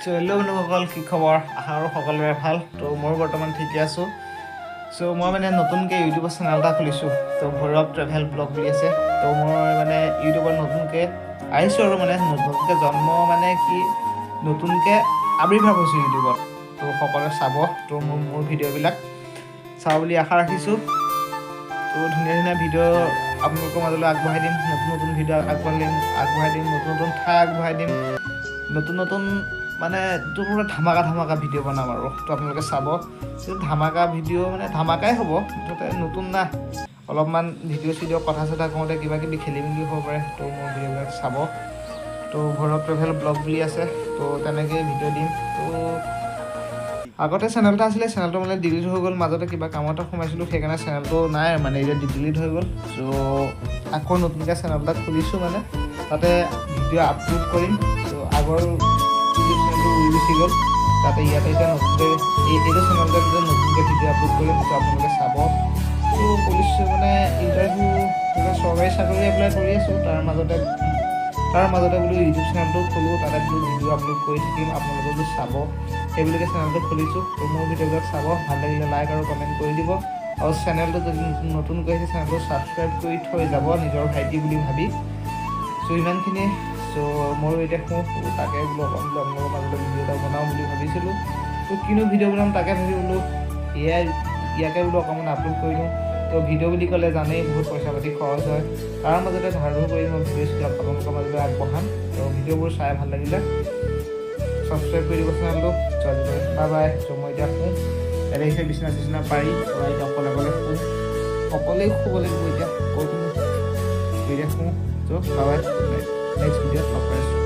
Hello' বন্ধুসকল, কি খবৰ? আশা কৰোঁ সকলোৰে ভাল। তো মই বৰ্তমান ঠিকে আছোঁ। মই মানে নতুনকৈ ইউটিউবৰ চেনেল এটা খুলিছোঁ। ভৈৰৱ ট্ৰেভেল ব্লগ বুলি আছে। মই মানে ইউটিউবত নতুনকৈ আহিছোঁ আৰু নতুনকৈ জন্ম কি নতুনকৈ আৱিৰ্ভাৱ হৈছোঁ ইউটিউবত। সকলোৱে চাব। মোৰ ভিডিঅ'বিলাক চাব বুলি আশা ৰাখিছোঁ। ধুনীয়া ধুনীয়া ভিডিঅ' আপোনালোকৰ মাজলৈ আগবঢ়াই দিম। নতুন ভিডিঅ' আগবঢ়াই দিম। নতুন ঠাই আগবঢ়াই দিম। নতুন তোৰ ধামাকা ভিডিঅ' বনাম আৰু আপোনালোকে চাব। ধামাকা ভিডিঅ' ধামাকাই হ'ব, মুঠতে নতুন না। অলপমান ভিডিঅ' কথা চথা কওঁতে কিবা কিবি খেলি মেলি হ'ব পাৰে। মোৰ ভিডিঅ'বিলাক চাব। ভৈৰৱ ট্ৰেভেল ব্লগ বুলি আছে। তেনেকৈ ভিডিঅ' দিম। আগতে চেনেল এটা আছিলে, চেনেলটো ডিলিট হৈ গ'ল। মাজতে কিবা কামত সোমাইছিলোঁ, সেইকাৰণে চেনেলটো নাই এতিয়া ডিলিট হৈ গ'ল। আকৌ নতুনকৈ চেনেল এটা খুলিছোঁ। তাতে ভিডিঅ' আপলোড কৰিম। আগৰ ইউটিউব চেনেলটো উৰি গুচি গ'ল। ইয়াতে এতিয়া নতুনকৈ এইটো চেনেলতে নতুনকৈ ভিডিঅ' আপলোড কৰিম। আপোনালোকে চাব। পুলিচ ইণ্টাৰভিউ চৰকাৰী চাকৰি এপ্লাই কৰি আছোঁ। তাৰ মাজতে বোলো ইউটিউব চেনেলটো খোলোঁ। তাতে ভিডিঅ' আপলোড কৰি থাকিম। আপোনালোকে চাব। সেইবুলিকে চেনেলটো খুলিছোঁ। মোৰ ভিডিঅ'বিলাক চাব। ভাল লাগিলে লাইক আৰু কমেণ্ট কৰি দিব। আৰু চেনেলটো যদি নতুনকৈ আহিছে, চেনেলটো ছাবস্ক্ৰাইব কৰি থৈ যাব নিজৰ ভাইটি বুলি ভাবি। ইমানখিনিয়ে। ময়ো এতিয়া তাকে বোলো আপোনালোকৰ মাজতে ভিডিঅ' এটা বনাওঁ বুলি ভাবিছিলোঁ। কিনো ভিডিঅ' বনাম তাকে ভাবি বোলো ইয়াকে বোলো অকণমান আপলোড কৰি দিওঁ। ভিডিঅ' বুলি ক'লে জানেই বহুত পইচা পাতি খৰচ হয়। তাৰ মাজতে ধাৰ ধুৰ কৰি মই ভিডিঅ'বিলাক আপোনালোকৰ মাজলৈ আগবঢ়াম। ভিডিঅ'বোৰ চাই ভাল লাগিলে ছাবস্ক্ৰাইব কৰি দিব চেনেলটো। Bye bye. মই এতিয়া দেখিছে বিচনা পাৰি এতিয়া অকলে অকলেই শুব লাগিব। এতিয়া ক'ত এতিয়া বাই বাই। নেক্সট ভিডিঅ'ত লগ পাইছোঁ।